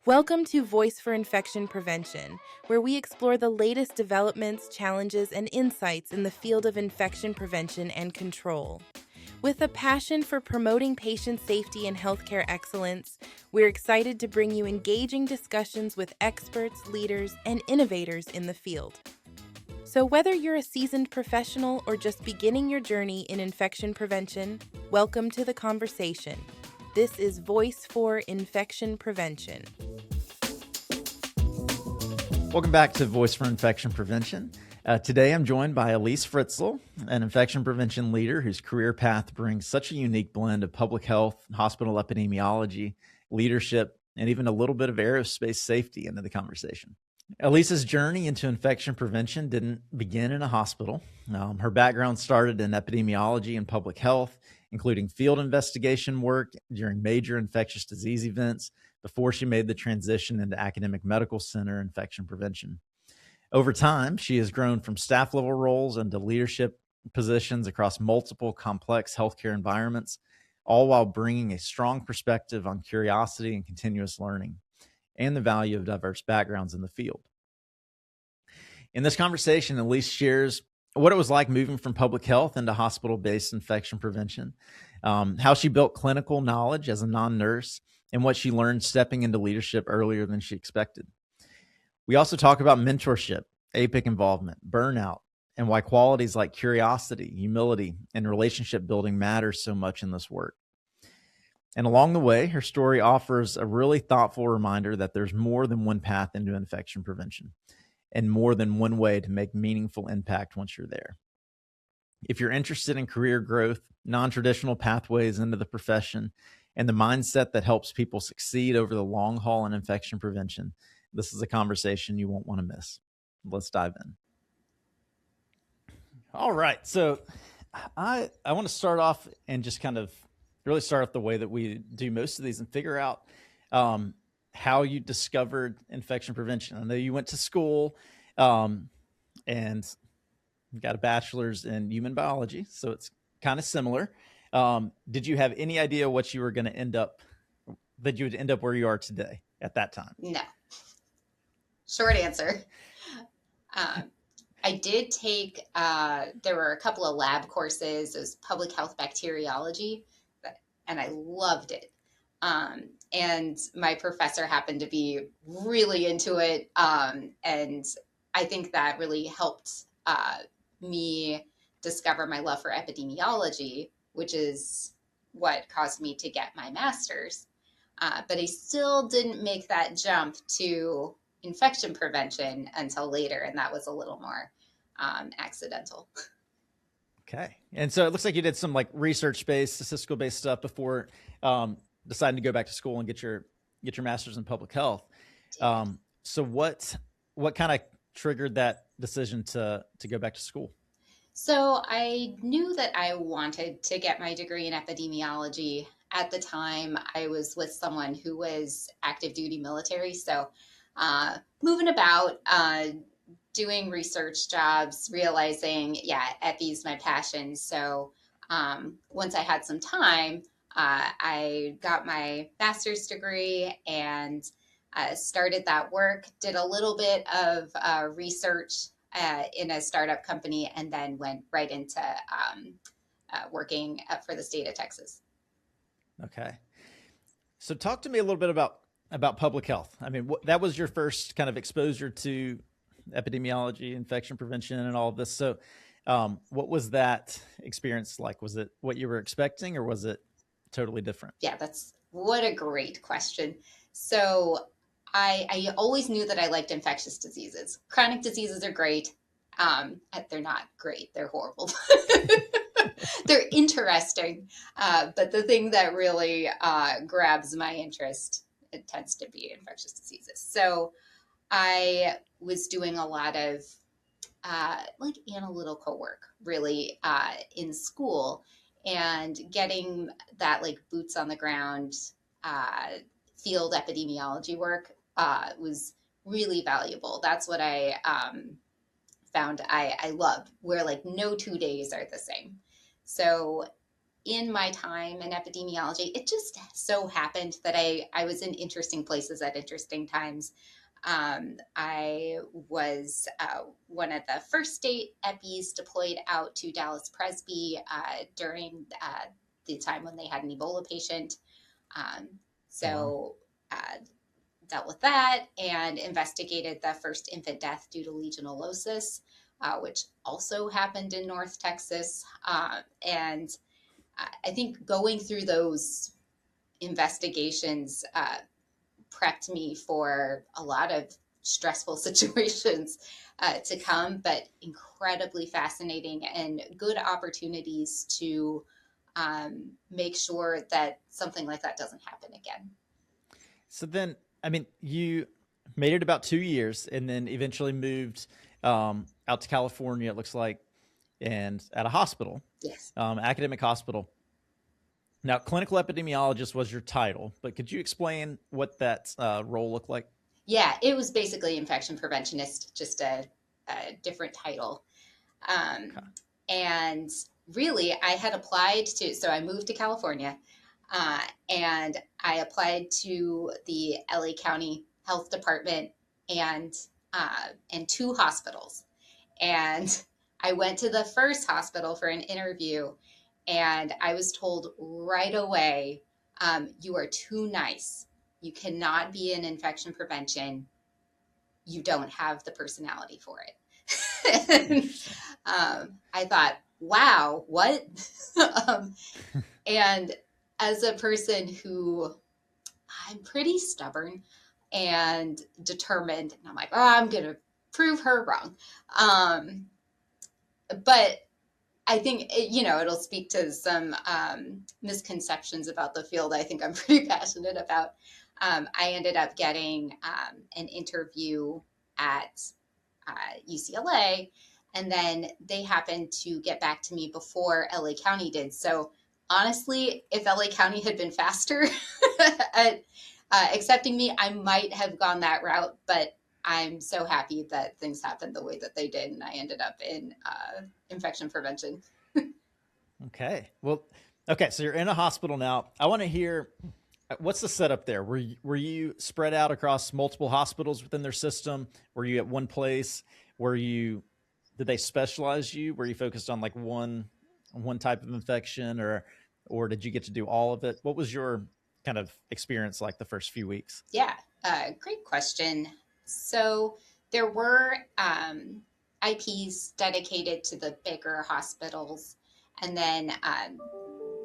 Welcome to Voice for Infection Prevention, where we explore the latest developments, challenges, and insights in the field of infection prevention and control. With a passion for promoting patient safety and healthcare excellence, we're excited to bring you engaging discussions with experts, leaders, and innovators in the field. So, whether you're a seasoned professional or just beginning your journey in infection prevention, welcome to the conversation. This is Voice for Infection Prevention. Welcome back to Voice for Infection Prevention. Today I'm joined by Elyse Fritschel, an infection prevention leader whose career path brings such a unique blend of public health, hospital epidemiology, leadership, and even a little bit of aerospace safety into the conversation. Elise's journey into infection prevention didn't begin in a hospital. Her background started in epidemiology and public health, including field investigation work during major infectious disease events before she made the transition into academic medical center infection prevention. Over time, she has grown from staff level roles into leadership positions across multiple complex healthcare environments, all while bringing a strong perspective on curiosity and continuous learning and the value of diverse backgrounds in the field. In this conversation, Elyse shares what it was like moving from public health into hospital-based infection prevention, how she built clinical knowledge as a non-nurse, and what she learned stepping into leadership earlier than she expected. We also talk about mentorship, APIC involvement, burnout, and why qualities like curiosity, humility, and relationship building matter so much in this work. And along the way, her story offers a really thoughtful reminder that there's more than one path into infection prevention and more than one way to make meaningful impact once you're there. If you're interested in career growth, non-traditional pathways into the profession, and the mindset that helps people succeed over the long haul in infection prevention, this is a conversation you won't want to miss. Let's dive in. All right. So I want to start off and just kind of really start off the way that we do most of these and figure out how you discovered infection prevention. I know you went to school and got a bachelor's in human biology, so it's kind of similar. Did you have any idea what you were going to end up, that you would end up where you are today at that time? No. Short answer. I did take, there were a couple of lab courses. It was public health bacteriology, and I loved it. And my professor happened to be really into it. And I think that really helped me discover my love for epidemiology, which is what caused me to get my master's. But I still didn't make that jump to infection prevention until later, and that was a little more accidental. Okay. And so it looks like you did some like research-based, statistical-based stuff before deciding to go back to school and get your master's in public health. So what kind of triggered that decision to go back to school? So I knew that I wanted to get my degree in epidemiology. At the time, I was with someone who was active duty military. So moving about, doing research jobs, realizing, epi's my passion. So once I had some time, I got my master's degree and started that work, did a little bit of research in a startup company, and then went right into working for the state of Texas. Okay. So talk to me a little bit about public health. I mean, that was your first kind of exposure to epidemiology, infection prevention, and all of this. So what was that experience like? Was it what you were expecting, or was it totally different? Yeah, what a great question. So I always knew that I liked infectious diseases. Chronic diseases are great. They're not great. They're horrible. They're interesting. But the thing that really grabs my interest, it tends to be infectious diseases. So I was doing a lot of like analytical work really in school, and getting that like boots on the ground field epidemiology work was really valuable. That's what I found I loved, where like no 2 days are the same. So in my time in epidemiology, it just so happened that I was in interesting places at interesting times. I was one of the first state EPIs deployed out to Dallas Presby during the time when they had an Ebola patient. Um, Oh, wow. so uh, dealt with that and investigated the first infant death due to legionellosis, which also happened in North Texas. And I think going through those investigations prepped me for a lot of stressful situations to come, but incredibly fascinating and good opportunities to make sure that something like that doesn't happen again. So then, I mean, you made it about 2 years and then eventually moved out to California, it looks like, and at a hospital, Yes. academic hospital. Now, clinical epidemiologist was your title, but could you explain what that role looked like? Yeah, it was basically infection preventionist, just a different title. Um, Okay. and really, I had applied to, so I moved to California and I applied to the LA County Health Department and and two hospitals. And I went to the first hospital for an interview, and I was told right away, you are too nice. You cannot be in infection prevention. You don't have the personality for it. And, Interesting. I thought, wow, what? um, and as a person who I'm pretty stubborn and determined, and I'm like, oh, I'm going to prove her wrong. But I think, it'll speak to some misconceptions about the field I think I'm pretty passionate about. I ended up getting an interview at UCLA, and then they happened to get back to me before LA County did. So honestly, if LA County had been faster at accepting me, I might have gone that route. But I'm so happy that things happened the way that they did, and I ended up in infection prevention. Okay. Well, okay. So you're in a hospital now. I want to hear what's the setup there. Were you spread out across multiple hospitals within their system? Were you at one place? Were you did they specialize you? Were you focused on like one type of infection, or did you get to do all of it? What was your kind of experience like the first few weeks? Yeah, great question. So there were IPs dedicated to the bigger hospitals, and then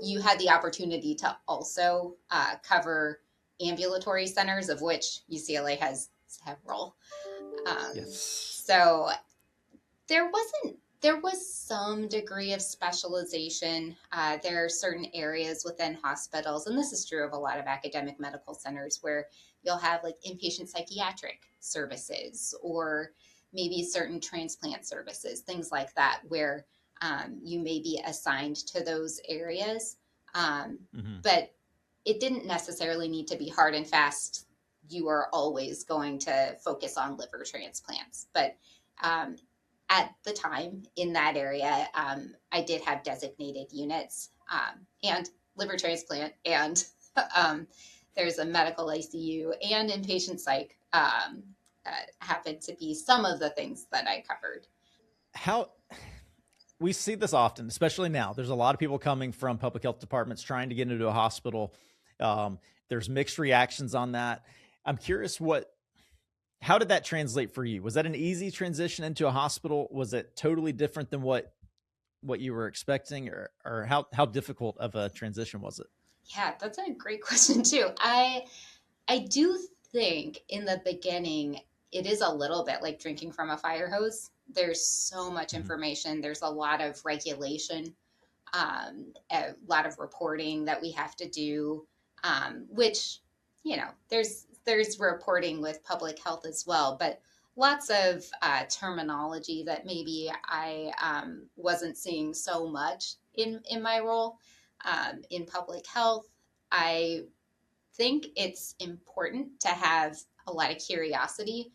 you had the opportunity to also cover ambulatory centers, of which UCLA has several. Yes. So there was some degree of specialization. There are certain areas within hospitals, and this is true of a lot of academic medical centers, where you'll have like inpatient psychiatric services or maybe certain transplant services, things like that, where you may be assigned to those areas. Hmm. But it didn't necessarily need to be hard and fast. You are always going to focus on liver transplants. But um, at the time in that area, I did have designated units and liver transplant, and um, there's a medical ICU and inpatient psych happened to be some of the things that I covered. How we see this often, especially now. There's a lot of people coming from public health departments trying to get into a hospital. There's mixed reactions on that. I'm curious how did that translate for you? Was that an easy transition into a hospital? Was it totally different than what you were expecting, or how difficult of a transition was it? Yeah, that's a great question too. I do think in the beginning it is a little bit like drinking from a fire hose. There's so much Mhm. information. There's a lot of regulation, a lot of reporting that we have to do, which there's reporting with public health as well, but lots of terminology that maybe I wasn't seeing so much in my role in public health. I think it's important to have a lot of curiosity.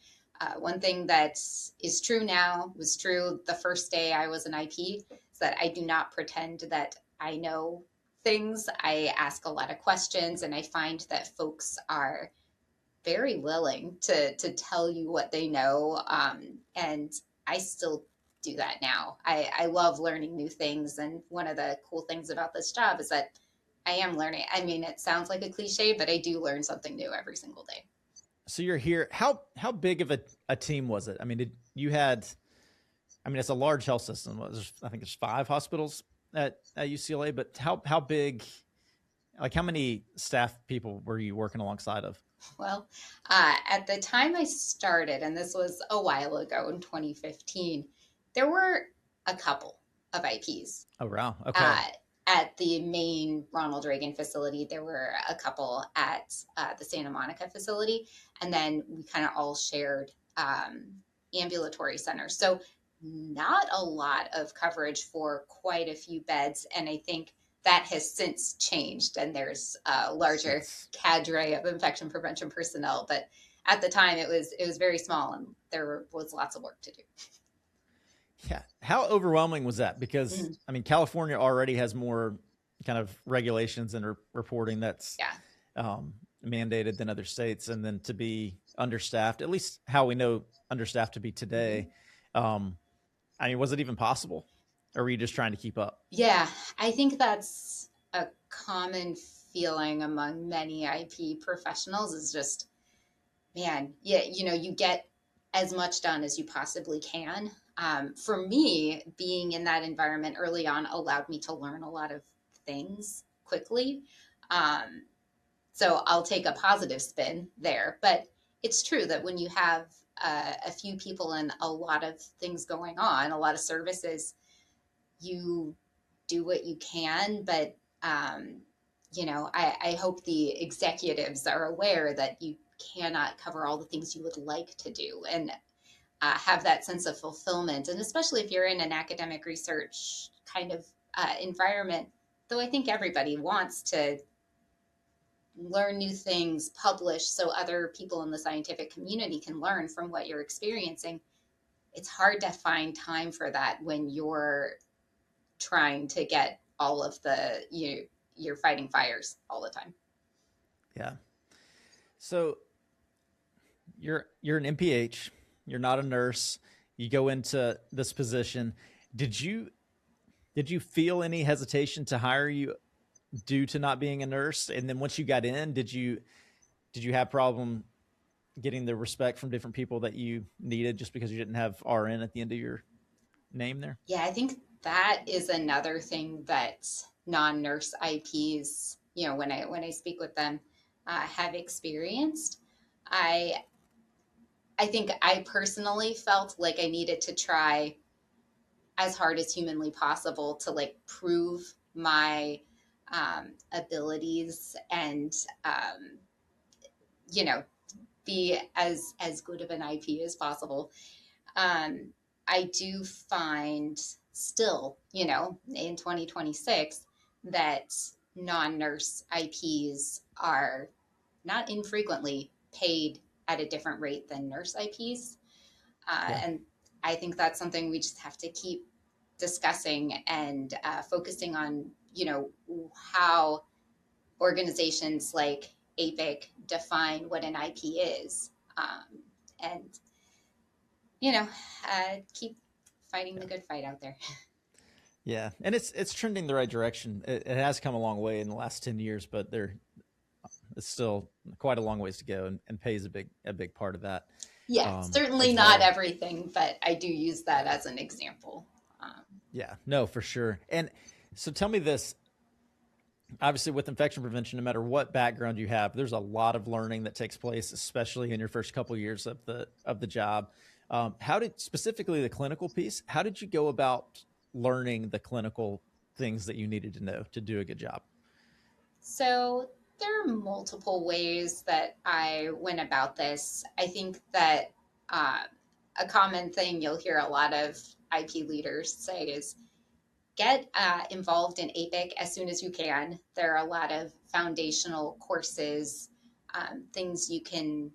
One thing that is true now was true the first day I was an IP is that I do not pretend that I know things. I ask a lot of questions, and I find that folks are very willing to tell you what they know. And I still do that now. I love learning new things. And one of the cool things about this job is that I am learning. I mean, it sounds like a cliche, but I do learn something new every single day. So you're here. How big of a team was it? I mean, you had, I mean, it's a large health system. I think there's 5 hospitals at UCLA, but how big, like how many staff people were you working alongside of? Well, at the time I started, and this was a while ago in 2015, there were a couple of IPs. Oh, wow. Okay. At the main Ronald Reagan facility, there were a couple at the Santa Monica facility, and then we kind of all shared ambulatory centers. So not a lot of coverage for quite a few beds, and I think that has since changed, and there's a larger Yes. cadre of infection prevention personnel. But at the time, it was very small, and there was lots of work to do. Yeah. How overwhelming was that? Because I mean, California already has more kind of regulations and reporting that's Yeah. mandated than other states, and then to be understaffed, at least how we know understaffed to be today. I mean, was it even possible, or were you just trying to keep up? Yeah, I think that's a common feeling among many IP professionals is just, man, yeah, you get as much done as you possibly can. For me, being in that environment early on allowed me to learn a lot of things quickly. Um, so I'll take a positive spin there. But it's true that when you have a few people and a lot of things going on, a lot of services, you do what you can, but I hope the executives are aware that you cannot cover all the things you would like to do, and have that sense of fulfillment. And especially if you're in an academic research kind of environment, though I think everybody wants to learn new things, publish so other people in the scientific community can learn from what you're experiencing. It's hard to find time for that when you're trying to get all of you're fighting fires all the time. Yeah. So you're an MPH. You're not a nurse. You go into this position. Did you feel any hesitation to hire you due to not being a nurse? And then once you got in, did you have problem getting the respect from different people that you needed just because you didn't have RN at the end of your name there? Yeah, I think that is another thing that non-nurse IPs, when I speak with them, have experienced. I I think I personally felt like I needed to try as hard as humanly possible to like prove my abilities and you know be as good of an IP as possible. Um, I do find still, in 2026, that non-nurse IPs are not infrequently paid at a different rate than nurse IPs. Yeah. And I think that's something we just have to keep discussing and focusing on, how organizations like APIC define what an IP is. And, keep fighting the good fight out there. Yeah. And it's trending the right direction. It has come a long way in the last 10 years, but it's still quite a long ways to go, and pay is a big part of that. Yeah, certainly As not well. everything, but I do use that as an example. Yeah, no, for sure. And so tell me this, obviously with infection prevention, no matter what background you have, there's a lot of learning that takes place, especially in your first couple of years of the job. How did, specifically the clinical piece, how did you go about learning the clinical things that you needed to know to do a good job? So there are multiple ways that I went about this. I think that uh, a common thing you'll hear a lot of IP leaders say is get involved in APIC as soon as you can. There are a lot of foundational courses, things you can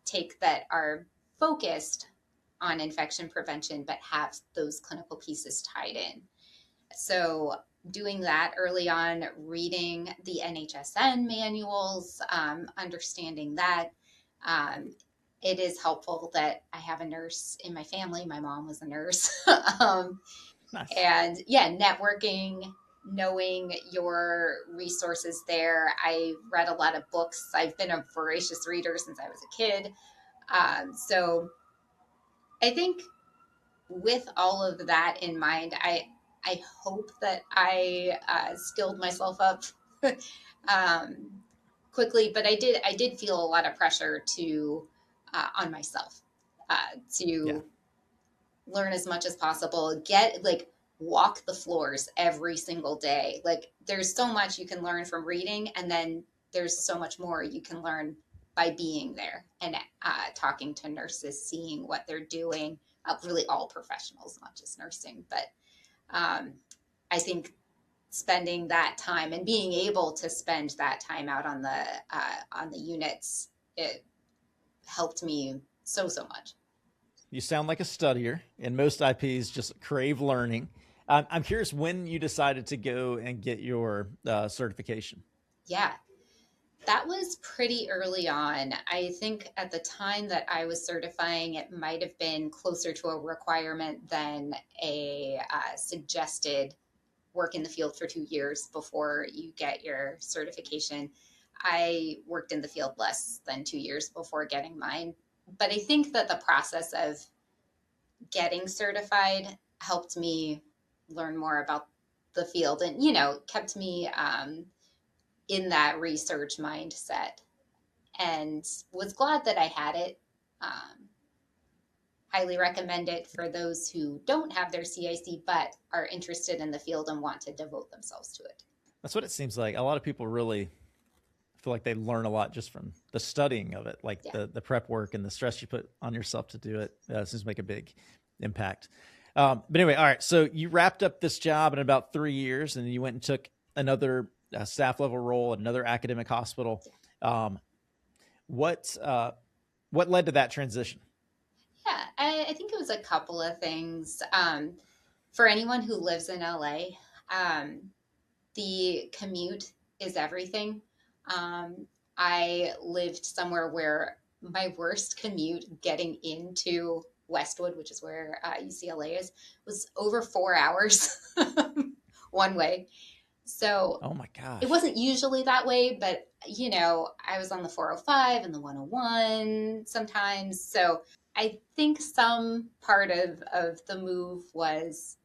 take that are focused on infection prevention, but have those clinical pieces tied in. So doing that early on, reading the NHSN manuals, understanding that. Um, it is helpful that I have a nurse in my family. My mom was a nurse. um, Nice. and yeah, networking, knowing your resources there. I read a lot of books. I've been a voracious reader since I was a kid. So I think with all of that in mind, I hope that I skilled myself up um, quickly, but I did feel a lot of pressure to on myself Yeah. to learn as much as possible, get like walk the floors every single day. Like there's so much you can learn from reading, and then there's so much more you can learn by being there and talking to nurses, seeing what they're doing. Really, all professionals, not just nursing, but um, I think spending that time and being able to spend that time out on the units, it helped me so much. You sound like a studier, and most IPs just crave learning. I'm curious when you decided to go and get your certification. Yeah, that was pretty early on. I think at the time that I was certifying, it might have been closer to a requirement than a suggested work in the field for 2 years before you get your certification. I worked in the field less than 2 years before getting mine. But I think that the process of getting certified helped me learn more about the field and, kept me in that research mindset and was glad that I had it. Um, Highly recommend it for those who don't have their CIC but are interested in the field and want to devote themselves to it. That's what it seems like. A lot of people really feel like they learn a lot just from the studying of it, like Yeah. the prep work and the stress you put on yourself to do it. Seems to make a big impact. But anyway, all right. So you wrapped up this job in about 3 years, and you went and took another staff level role at another academic hospital. Um, what what led to that transition? Yeah, I think it was a couple of things. For anyone who lives in LA, um, the commute is everything. Um, I lived somewhere where my worst commute getting into Westwood, which is where UCLA is, was over 4 hours one way. So Oh my it gosh. wasn't usually that way, but I was on the 405 and the 101 sometimes. So I think some part of the move was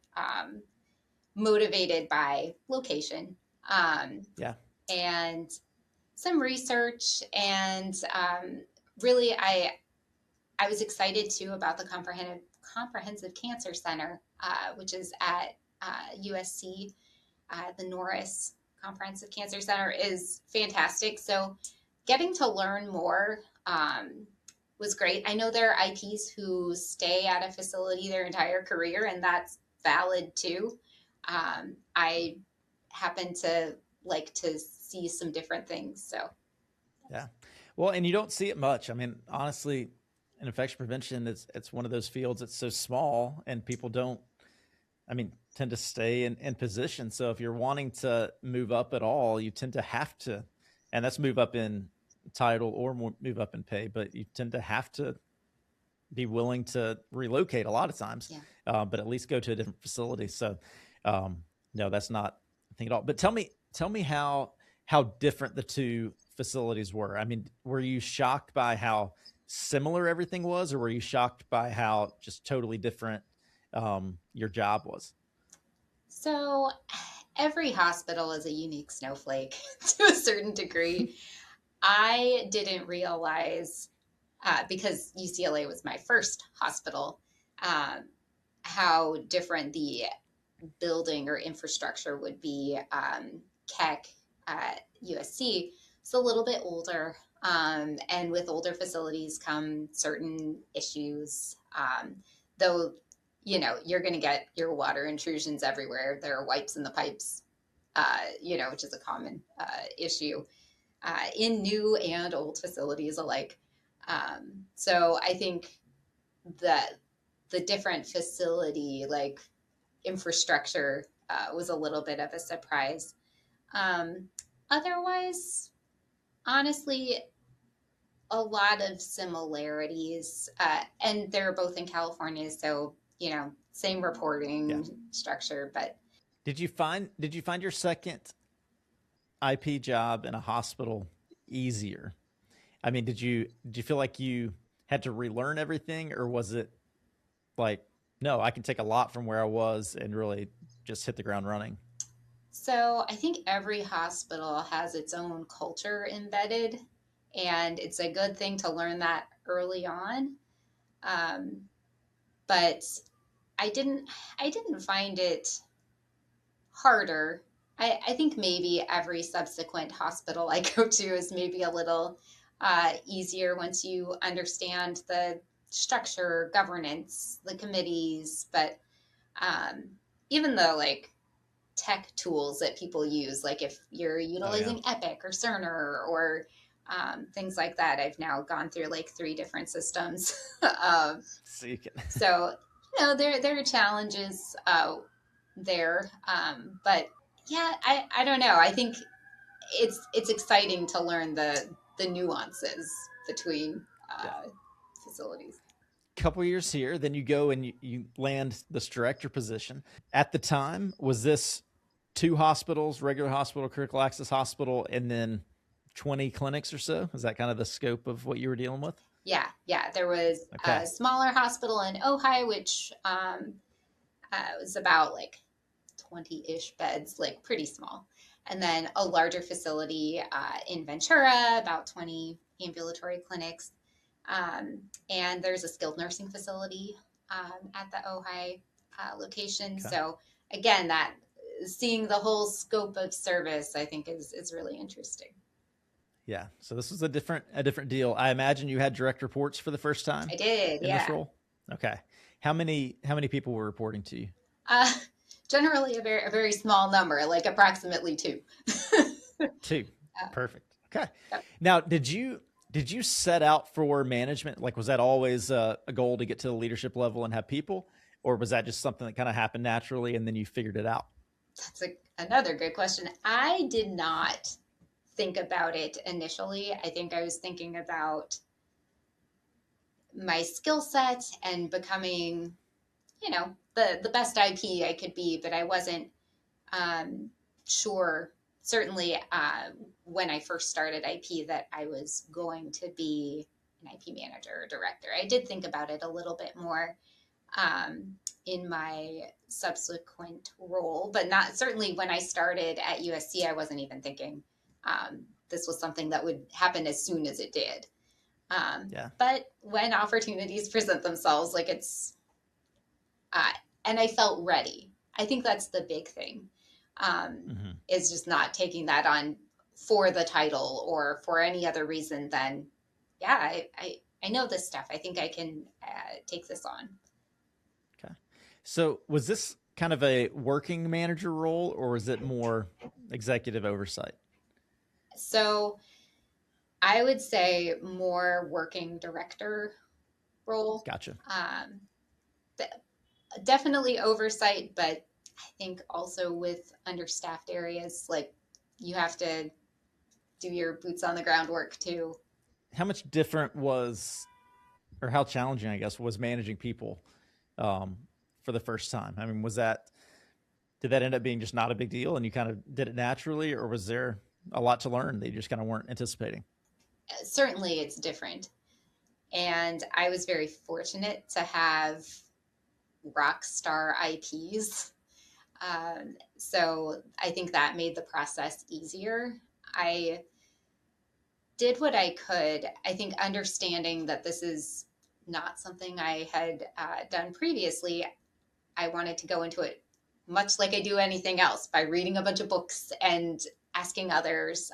motivated by location, um, Yeah. and some research. And really, I was excited too about the Comprehensive Cancer Center, which is at USC. The Norris Comprehensive Cancer Center is fantastic. So getting to learn more was great. I know there are IPs who stay at a facility their entire career, and that's valid too. I happen to like to see some different things. So, Yeah. Well, and you don't see it much. I mean, honestly, in infection prevention, it's one of those fields that's so small, and people don't, I mean, tend to stay in position. So if you're wanting to move up at all, you tend to have to, and that's move up in title or move up in pay, but you tend to have to be willing to relocate a lot of times, yeah. but at least go to a different facility. So, um, no, that's not a thing at all. But tell me how different the two facilities were. I mean, were you shocked by how similar everything was, or were you shocked by how just totally different your job was? So every hospital is a unique snowflake to a certain degree. I didn't realize because UCLA was my first hospital, um, how different the building or infrastructure would be. Keck at USC is a little bit older, and with older facilities come certain issues. Though, you're going to get your water intrusions everywhere. There are wipes in the pipes, which is a common issue in new and old facilities alike. So I think that the different facility like infrastructure was a little bit of a surprise. Um, Otherwise, honestly, a lot of similarities, and they're both in California, so same Yeah. reporting structure. But Did you find your second IP job in a hospital easier? I mean, did you feel like you had to relearn everything, or was it like, no, I can take a lot from where I was and really just hit the ground running? so I think every hospital has its own culture embedded, and it's a good thing to learn that early on. Um, but I didn't I didn't find it harder. I think maybe every subsequent hospital I go to is maybe a little easier once you understand the structure, governance, the committees. But um, even the tech tools that people use, like if you're Oh yeah. utilizing Epic or Cerner or things like that, I've now gone through like 3 different systems. So you can. So there are challenges there, but yeah, I don't know. I think it's exciting to learn the nuances between Yeah. facilities. Couple years here, then you go and you land this director position. At the time, was this 2 hospitals, regular hospital, critical access hospital, and then 20 clinics or so? Is that kind of the scope of what you were dealing with? Yeah. There was Okay. a smaller hospital in Ojai, which was about like 20-ish beds, like pretty small. And then a larger facility in Ventura, about 20 ambulatory clinics. And there's a skilled nursing facility at the Ojai location. Okay. So again, that seeing the whole scope of service, I think is really interesting. Yeah. So this was a different deal. I imagine you had direct reports for the first time I did, in this yeah. role. Okay. How many people were reporting to you? Uh, Generally a very small number, like approximately 2. 2. Perfect. Okay. Yep. Now, did you set out for management? Like, was that always a goal to get to the leadership level and have people, or was that just something that kind of happened naturally and then you figured it out? That's another good question. I did not think about it initially. I think I was thinking about my skill set and becoming, the best IP I could be, but I wasn't um, sure, certainly when I first started IP, that I was going to be an IP manager or director. I did think about it a little bit more um, in my subsequent role, but not certainly when I started at USC. I wasn't even thinking this was something that would happen as soon as it did. Yeah. But when opportunities present themselves, uh, and I felt ready. I think that's the big thing. Hmm. Is just not taking that on for the title or for any other reason. Then, yeah, I know this stuff. I think I can take this on. Okay. So was this kind of a working manager role, or was it more executive oversight? So I would say more working director role. Gotcha. Um, Definitely oversight, but I think also with understaffed areas, like you have to do your boots on the ground work too. How much different was, or how challenging, I guess, was managing people um, for the first time? I mean, did that end up being just not a big deal and you kind of did it naturally, or was there a lot to learn that you just kind of weren't anticipating? Certainly, it's different. And I was very fortunate to have rock star IPs. So I think that made the process easier. I did what I could. I think understanding that this is not something I had done previously, I wanted to go into it much like I do anything else, by reading a bunch of books and asking others.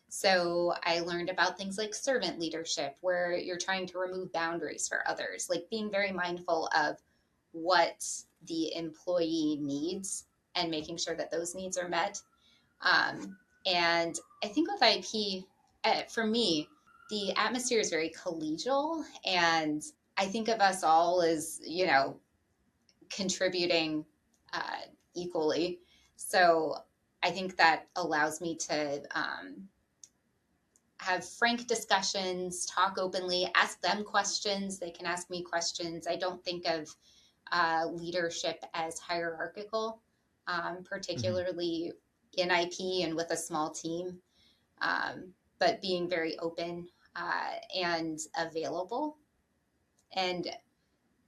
So I learned about things like servant leadership, where you're trying to remove boundaries for others, like being very mindful of what the employee needs and making sure that those needs are met. And I think with IP, for me, the atmosphere is very collegial. And I think of us all as, contributing equally. So I think that allows me to have frank discussions, talk openly, ask them questions. They can ask me questions. I don't think of leadership as hierarchical, Hmm. particularly in IP and with a small team, but being very open and available and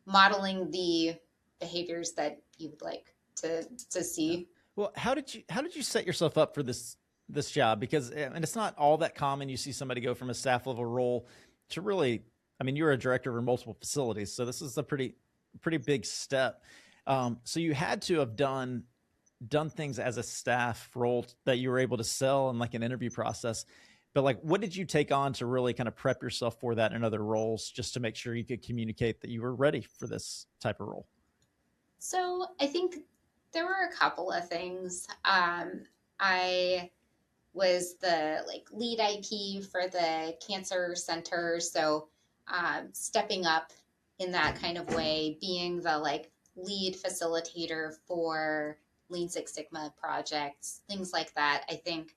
modeling the behaviors that you would like to Yeah. see. Well, how did you set yourself up for this job? Because and it's not all that common. You see somebody go from a staff level role to really. I mean, you're a director over multiple facilities, so this is a pretty big step. So you had to have done things as a staff role that you were able to sell in like an interview process. But like, what did you take on to really kind of prep yourself for that in other roles, just to make sure you could communicate that you were ready for this type of role? So I think there were a couple of things. I was the like lead IP for the cancer center, so stepping up in that kind of way, being the like lead facilitator for Lean Six Sigma projects, things like that. I think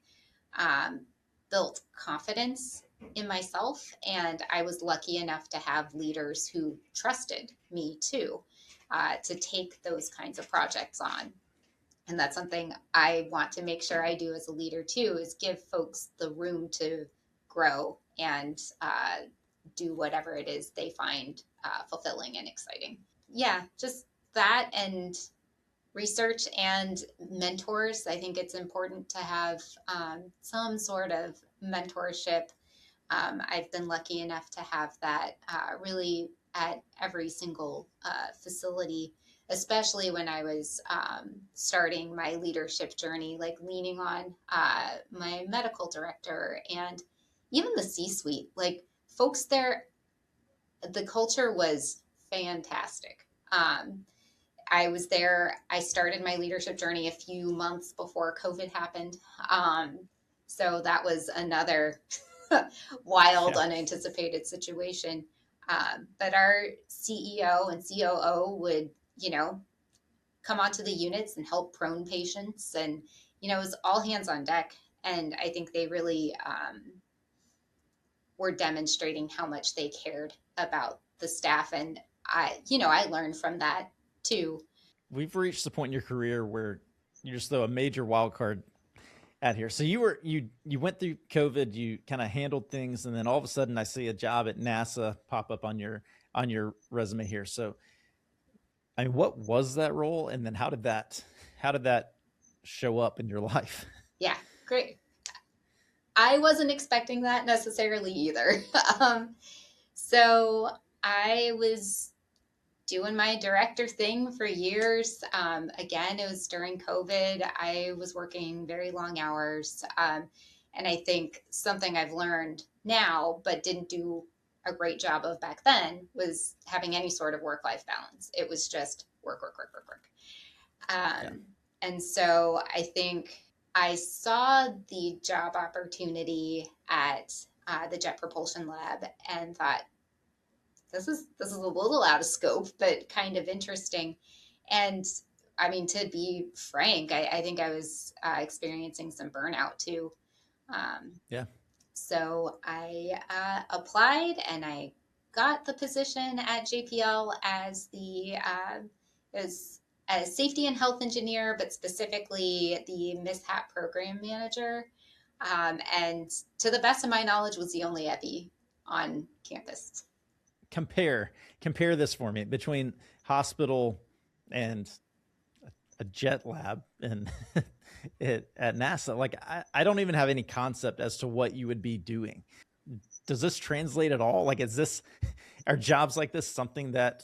um, built confidence in myself. And I was lucky enough to have leaders who trusted me too, to take those kinds of projects on. And that's something I want to make sure I do as a leader too, is give folks the room to grow and do whatever it is they find fulfilling and exciting. Yeah, just that and research and mentors. I think it's important to have some sort of mentorship. I've been lucky enough to have that really at every single facility, especially when I was starting my leadership journey, like leaning on my medical director and even the C suite. Like folks there, the culture was fantastic. I was there. I started my leadership journey a few months before COVID happened. Um, so that was another wild, Yeah. unanticipated situation. But our CEO and COO would, come onto the units and help prone patients. And, it was all hands on deck. And I think they really were demonstrating how much they cared about the staff. And I learned from that too. We've reached the point in your career where you just throw a major wild card at here. So you went through COVID, you kind of handled things, and then all of a sudden I see a job at NASA pop up on your resume here. So I mean, what was that role, and then how did that show up in your life? Yeah, great. I wasn't expecting that necessarily either. um, so I was doing my director thing for years. Again, it was during COVID. I was working very long hours. And I think something I've learned now, but didn't do a great job of back then, was having any sort of work life balance. It was just work, work, work, work, work. Yeah. And so I think I saw the job opportunity at the Jet Propulsion Lab and thought, this is a little out of scope, but kind of interesting. And I mean, to be frank, I think I was experiencing some burnout too. Um, Yeah. so I applied and I got the position at JPL as the as a safety and health engineer, but specifically the mishap program manager. And to the best of my knowledge, was the only epi on campus. Compare this for me between hospital and a jet lab and at NASA. Like I don't even have any concept as to what you would be doing. Does this translate at all? Like, is this are jobs like this something that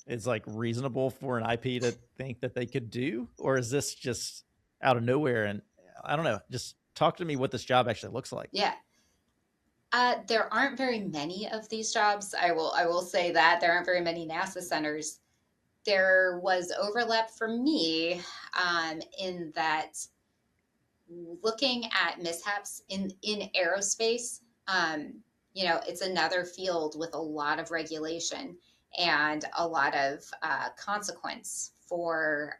is like reasonable for an IP to think that they could do, or is this just out of nowhere? And I don't know. Just talk to me what this job actually looks like. Yeah. There aren't very many of these jobs. I will say that there aren't very many NASA centers. There was overlap for me in that looking at mishaps in aerospace. It's another field with a lot of regulation and a lot of consequence for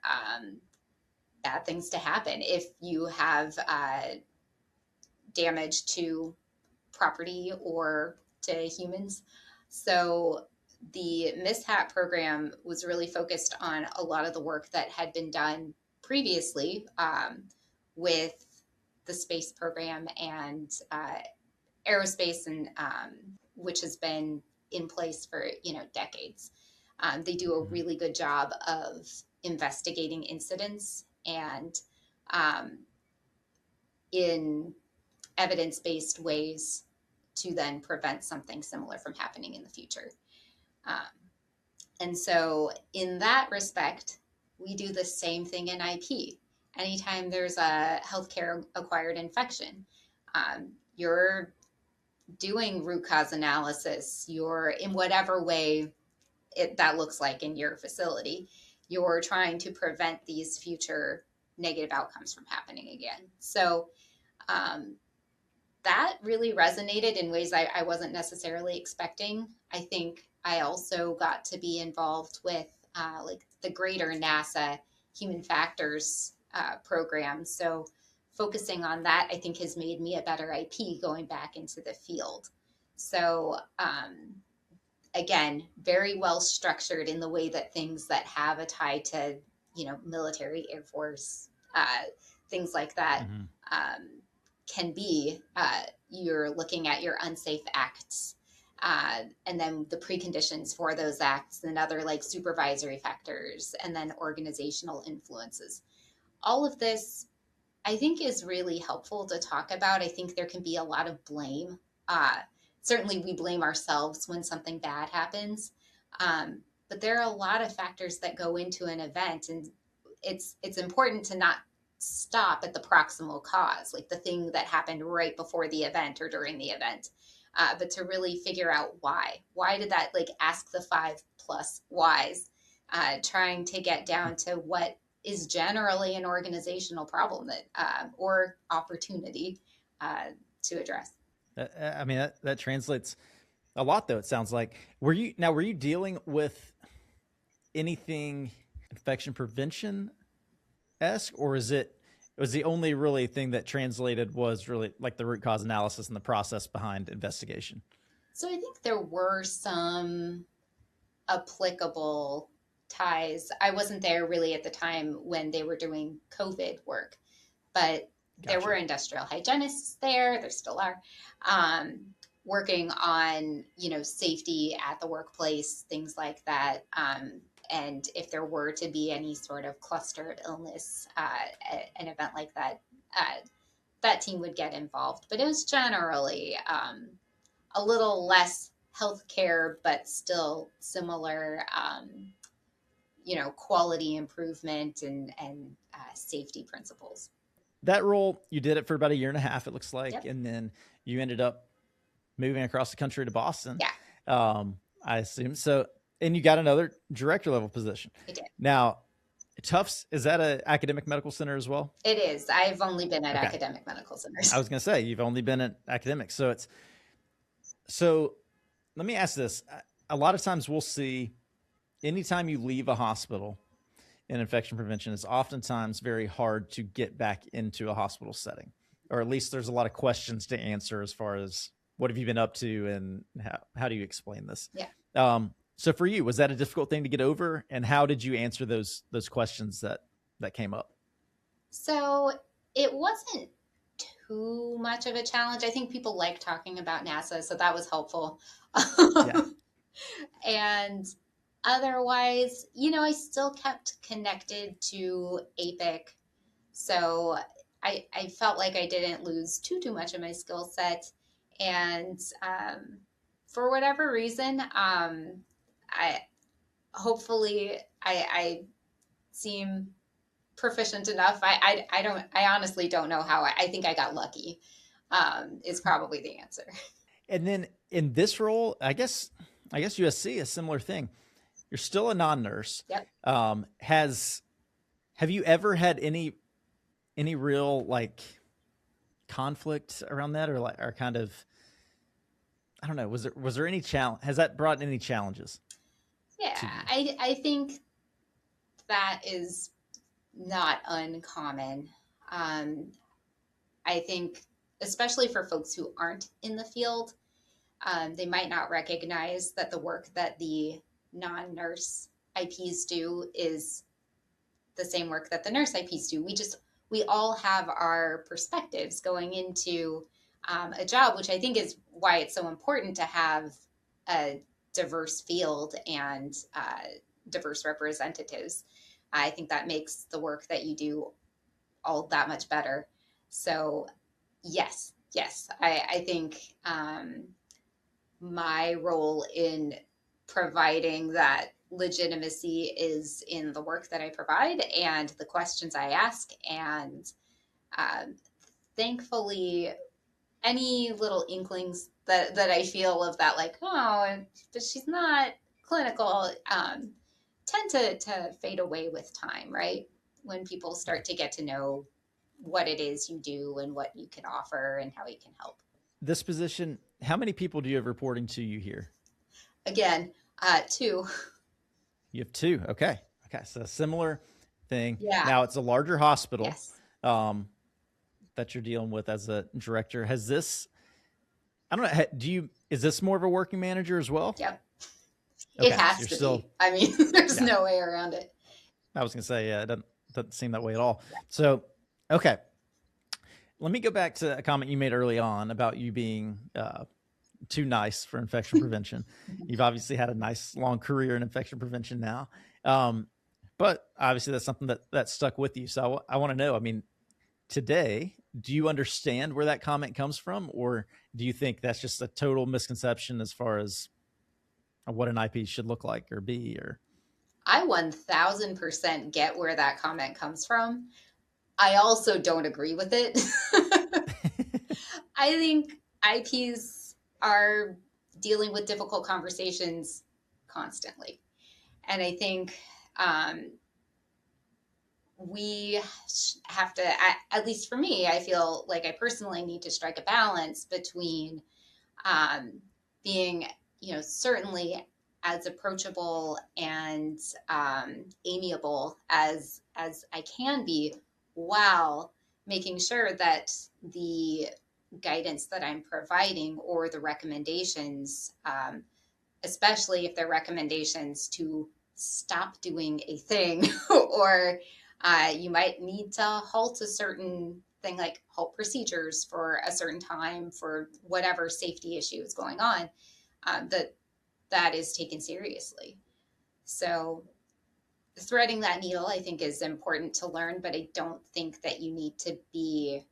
bad things to happen if you have damage to property or to humans. So the mishap program was really focused on a lot of the work that had been done previously with the space program and aerospace, and which has been in place for decades. They do a really good job of investigating incidents and in evidence-based ways to then prevent something similar from happening in the future. Um, and so in that respect, we do the same thing in IP. Anytime there's a healthcare acquired infection, you're doing root cause analysis, you're in whatever way that looks like in your facility, you're trying to prevent these future negative outcomes from happening again. So that really resonated in ways I wasn't necessarily expecting. I think I also got to be involved with like the greater NASA human factors program. So focusing on that, I think, has made me a better IP going back into the field. So again, very well structured in the way that things that have a tie to, military, Air Force, things like that, can be. You're looking at your unsafe acts, and then the preconditions for those acts, and other like supervisory factors, and then organizational influences. All of this, I think, is really helpful to talk about. I think there can be a lot of blame. Certainly, we blame ourselves when something bad happens, but there are a lot of factors that go into an event, and it's important to not stop at the proximal cause, like the thing that happened right before the event or during the event, but to really figure out why. Why did that? Like, ask the 5+ whys, trying to get down to what is generally an organizational problem that or opportunity to address. I mean, that translates a lot, though. It sounds like. Were you dealing with anything infection prevention esque, or was the only really thing that translated was really like the root cause analysis and the process behind investigation? So I think there were some applicable ties. I wasn't there really at the time when they were doing COVID work, but there were industrial hygienists there. There still are, working on, safety at the workplace, things like that. And if there were to be any sort of cluster of illness, an event like that, that team would get involved. But it was generally a little less healthcare, but still similar, quality improvement and safety principles. That role, you did it for about 1.5 years, it looks like, Yep. and then you ended up moving across the country to Boston. Yeah. I assume so. And you got another director level position. I did. Now, Tufts, is that an academic medical center as well? It is. I've only been at academic medical centers. I was going to say, you've only been at academic. So let me ask this. A lot of times we'll see, anytime you leave a hospital in infection prevention, it's oftentimes very hard to get back into a hospital setting, or at least there's a lot of questions to answer as far as what have you been up to and how do you explain this? Yeah. So for you, was that a difficult thing to get over, and how did you answer those questions that came up? So it wasn't too much of a challenge. I think people like talking about NASA, so that was helpful. Yeah. And otherwise, I still kept connected to APIC. So I felt like I didn't lose too much of my skill set. And for whatever reason, I seem proficient enough. I honestly don't know how. I think I got lucky, is probably the answer. And then in this role, I guess USC, a similar thing. You're still a non-nurse. Yep. Have you ever had any real like conflict around that, or kind of, I don't know, was there any challenge? Has that brought any challenges? Yeah, I think that is not uncommon. I think, especially for folks who aren't in the field, they might not recognize that the work that the non-nurse IPs do is the same work that the nurse IPs do. We all have our perspectives going into a job, which I think is why it's so important to have a diverse field and diverse representatives. I think that makes the work that you do all that much better. So, yes, I think my role in providing that legitimacy is in the work that I provide and the questions I ask. And um, thankfully, any little inklings that I feel of that, like, oh, but she's not clinical, tend to fade away with time, right? When people start to get to know what it is you do and what you can offer and how you can help. This position, how many people do you have reporting to you here? Again, two. You have two. Okay. Okay. So similar thing. Yeah. Now it's a larger hospital Yes. That you're dealing with as a director. Has this, I don't know, is this more of a working manager as well? Yep. Okay, It has to be. I mean, there's no way around it. I was going to say, yeah, it doesn't seem that way at all. Yeah. So, okay. Let me go back to a comment you made early on about you being too nice for infection prevention. You've obviously had a nice long career in infection prevention now. But obviously that's something that stuck with you. So I want to know, I mean, today, do you understand where that comment comes from? Or do you think that's just a total misconception as far as what an IP should look like or be? Or I 1000% get where that comment comes from. I also don't agree with it. I think IPs are dealing with difficult conversations constantly. And I think we have to, at least for me, I feel like I personally need to strike a balance between being, certainly as approachable and amiable as I can be, while making sure that the guidance that I'm providing or the recommendations, especially if they're recommendations to stop doing a thing or you might need to halt a certain thing, like halt procedures for a certain time for whatever safety issue is going on, that is taken seriously. So threading that needle, I think, is important to learn, but I don't think that you need to be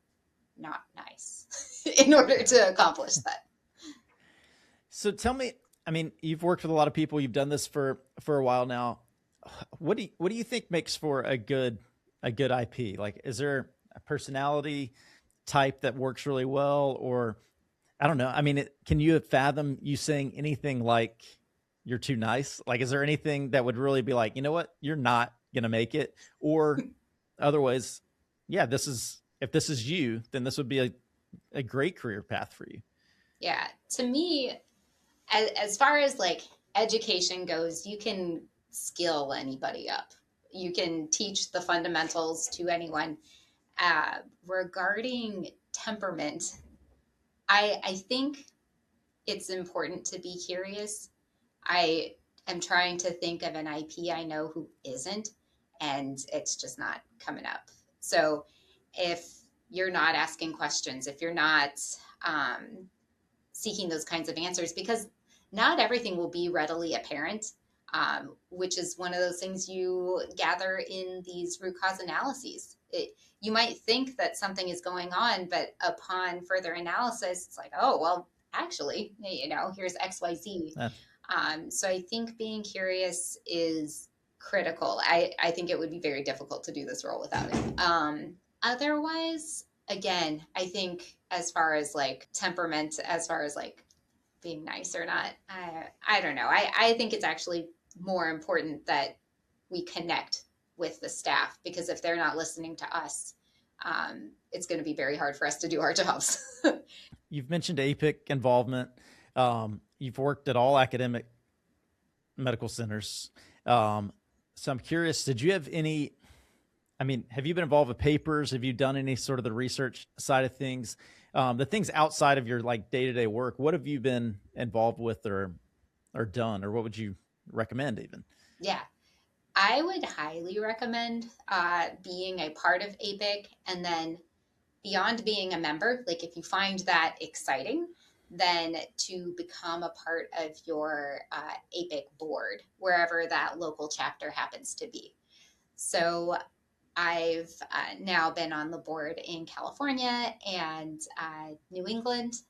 not nice in order to accomplish that. So tell me, I mean, you've worked with a lot of people, you've done this for a while now. What do you think makes for a good IP? Like, is there a personality type that works really well, or I don't know. I mean, can you fathom you saying anything like you're too nice? Like, is there anything that would really be like, you know what, you're not going to make it? Or otherwise, yeah, if this is you, then this would be a great career path for you. Yeah. To me, as far as like education goes, you can skill anybody up. You can teach the fundamentals to anyone. Regarding temperament, I think it's important to be curious. I am trying to think of an IP I know who isn't, and it's just not coming up. So if you're not asking questions, if you're not seeking those kinds of answers, because not everything will be readily apparent, which is one of those things you gather in these root cause analyses. You might think that something is going on, but upon further analysis, it's like, oh, well, actually, here's XYZ. So I think being curious is critical. I think it would be very difficult to do this role without it. Otherwise, again, I think as far as like temperament, as far as like being nice or not, I don't know. I think it's actually more important that we connect with the staff, because if they're not listening to us, it's going to be very hard for us to do our jobs. You've mentioned APIC involvement. You've worked at all academic medical centers. So I'm curious, did you have any I mean, have you been involved with papers? Have you done any sort of the research side of things? The things outside of your like day-to-day work, what have you been involved with or done, or what would you recommend even? Yeah, I would highly recommend being a part of APIC, and then beyond being a member, like if you find that exciting, then to become a part of your APIC board, wherever that local chapter happens to be. So I've now been on the board in California and New England,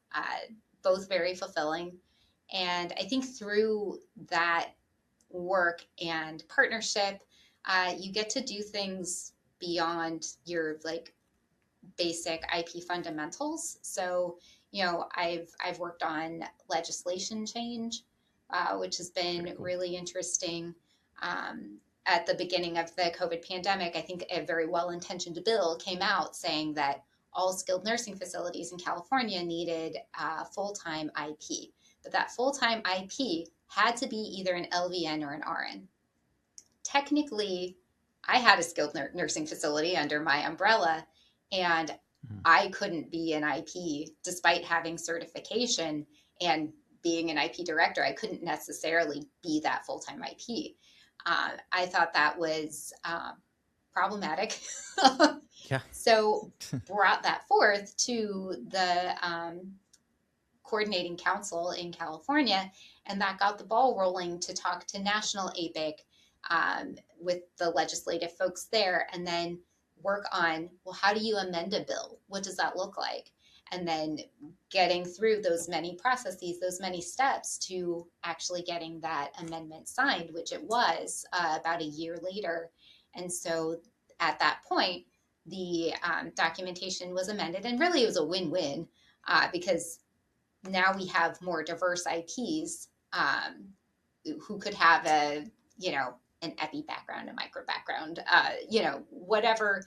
both very fulfilling. And I think through that work and partnership, you get to do things beyond your like basic IP fundamentals. So, I've worked on legislation change, which has Very been cool. really interesting. At the beginning of the COVID pandemic, I think a very well-intentioned bill came out saying that all skilled nursing facilities in California needed full-time IP, but that full-time IP had to be either an LVN or an RN. Technically, I had a skilled nursing facility under my umbrella, and Mhm. I couldn't be an IP despite having certification and being an IP director. I couldn't necessarily be that full time IP. I thought that was problematic. Yeah. So brought that forth to the coordinating council in California, and that got the ball rolling to talk to national APIC with the legislative folks there, and then work on, well, how do you amend a bill? What does that look like? And then getting through those many processes, those many steps to actually getting that amendment signed, which it was about a year later. And so at that point, the documentation was amended, and really it was a win-win because now we have more diverse IPs who could have an epi background, a micro background, whatever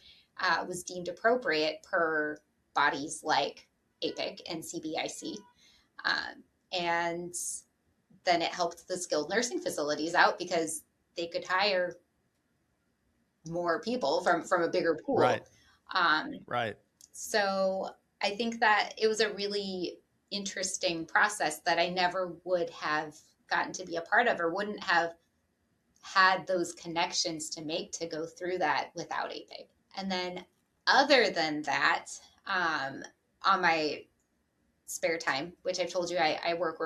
was deemed appropriate per bodies like APIC and CBIC. And then it helped the skilled nursing facilities out because they could hire more people from a bigger Right. pool. Um, Right. So I think that it was a really interesting process that I never would have gotten to be a part of, or wouldn't have had those connections to make to go through that without APIC. And then, other than that, on my spare time, which I've told you I work.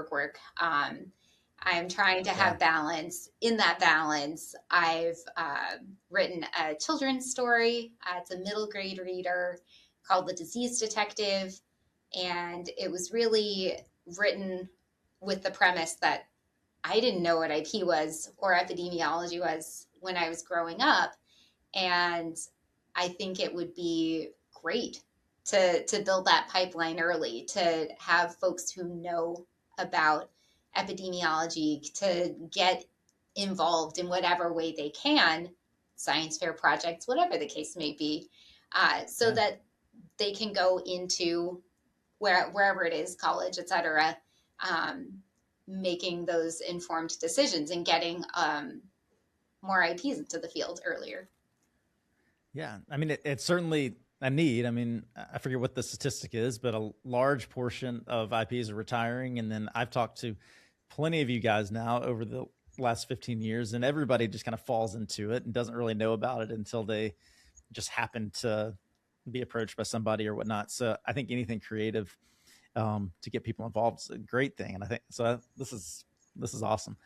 I'm trying to Yeah. have balance. In that balance, I've written a children's story. It's a middle grade reader called The Disease Detective. And it was really written with the premise that I didn't know what IP was or epidemiology was when I was growing up. And I think it would be great to build that pipeline early, to have folks who know about epidemiology to get involved in whatever way they can, science fair projects, whatever the case may be, so Yeah. that they can go into wherever it is, college, etc., um, making those informed decisions and getting more IPs into the field earlier. Yeah. I mean, it's certainly a need. I mean, I forget what the statistic is, but a large portion of IPs are retiring. And then I've talked to plenty of you guys now over the last 15 years, and everybody just kind of falls into it and doesn't really know about it until they just happen to be approached by somebody or whatnot. So I think anything creative to get people involved is a great thing. And I think so. This is awesome.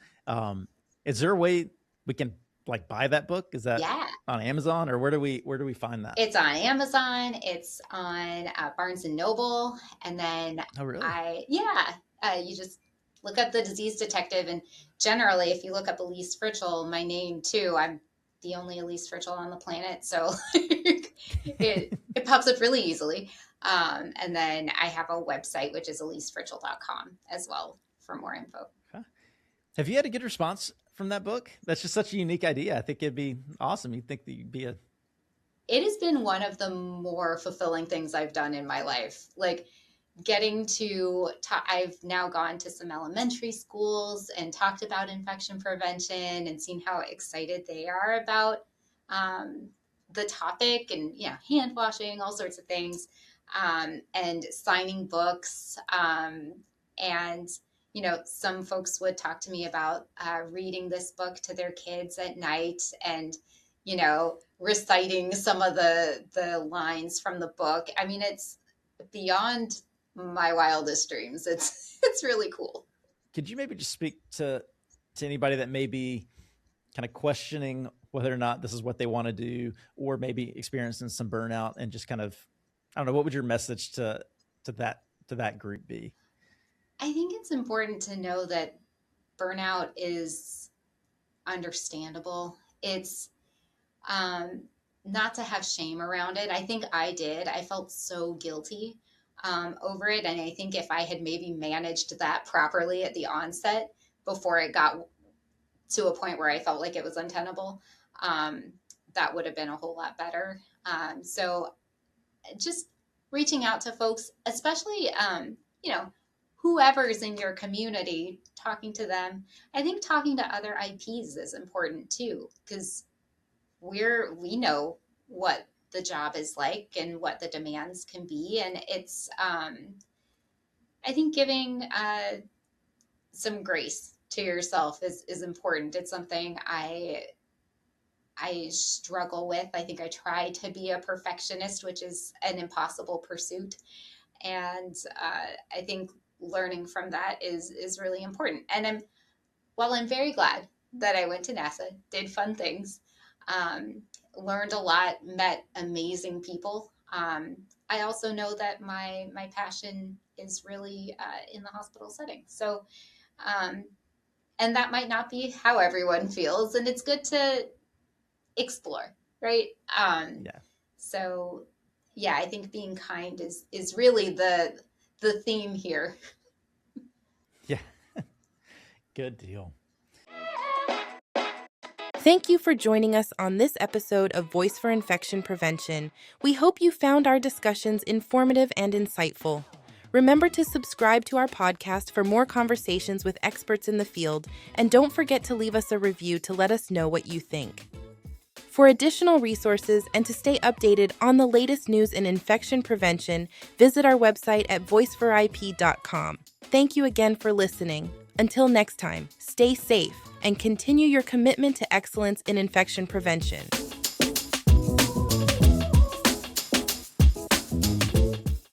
Is there a way we can like buy that book? Is that Yeah, on Amazon, or where do we find that? it's on Amazon. It's on Barnes and Noble, and then Oh, really? you just look up The Disease Detective, and generally, if you look up Elyse Fritschel, my name too, I'm the only Elyse Fritschel on the planet, so it pops up really easily. And then I have a website, which is ElyseFritschel.com as well for more info. Okay. Have you had a good response from that book? That's just such a unique idea. I think it'd be awesome. You'd think that you'd be a It has been one of the more fulfilling things I've done in my life. Like getting to I've now gone to some elementary schools and talked about infection prevention and seen how excited they are about the topic, and hand washing, all sorts of things, and signing books, and some folks would talk to me about reading this book to their kids at night, and reciting some of the lines from the book. I mean, it's beyond my wildest dreams. It's really cool. Could you maybe just speak to anybody that may be kind of questioning whether or not this is what they want to do, or maybe experiencing some burnout, and just kind of, I don't know, what would your message to that group be? I think it's important to know that burnout is understandable. It's not to have shame around it. I think I did. I felt so guilty over it. And I think if I had maybe managed that properly at the onset before it got to a point where I felt like it was untenable, that would have been a whole lot better. So just reaching out to folks, especially, whoever's in your community, talking to them. I think talking to other IPs is important too, because we know what the job is like and what the demands can be. And it's, I think giving some grace to yourself is important. It's something I struggle with. I think I try to be a perfectionist, which is an impossible pursuit. And I think learning from that is really important. And while I'm very glad that I went to NASA, did fun things, learned a lot, met amazing people, I also know that my passion is really in the hospital setting. So, and that might not be how everyone feels, and it's good to explore, right? Yeah. So, yeah, I think being kind is really the theme here. Yeah. Good deal. Thank you for joining us on this episode of Voice for Infection Prevention. We hope you found our discussions informative and insightful. Remember to subscribe to our podcast for more conversations with experts in the field, and don't forget to leave us a review to let us know what you think. For additional resources and to stay updated on the latest news in infection prevention, visit our website at voiceforip.com. Thank you again for listening. Until next time, stay safe and continue your commitment to excellence in infection prevention.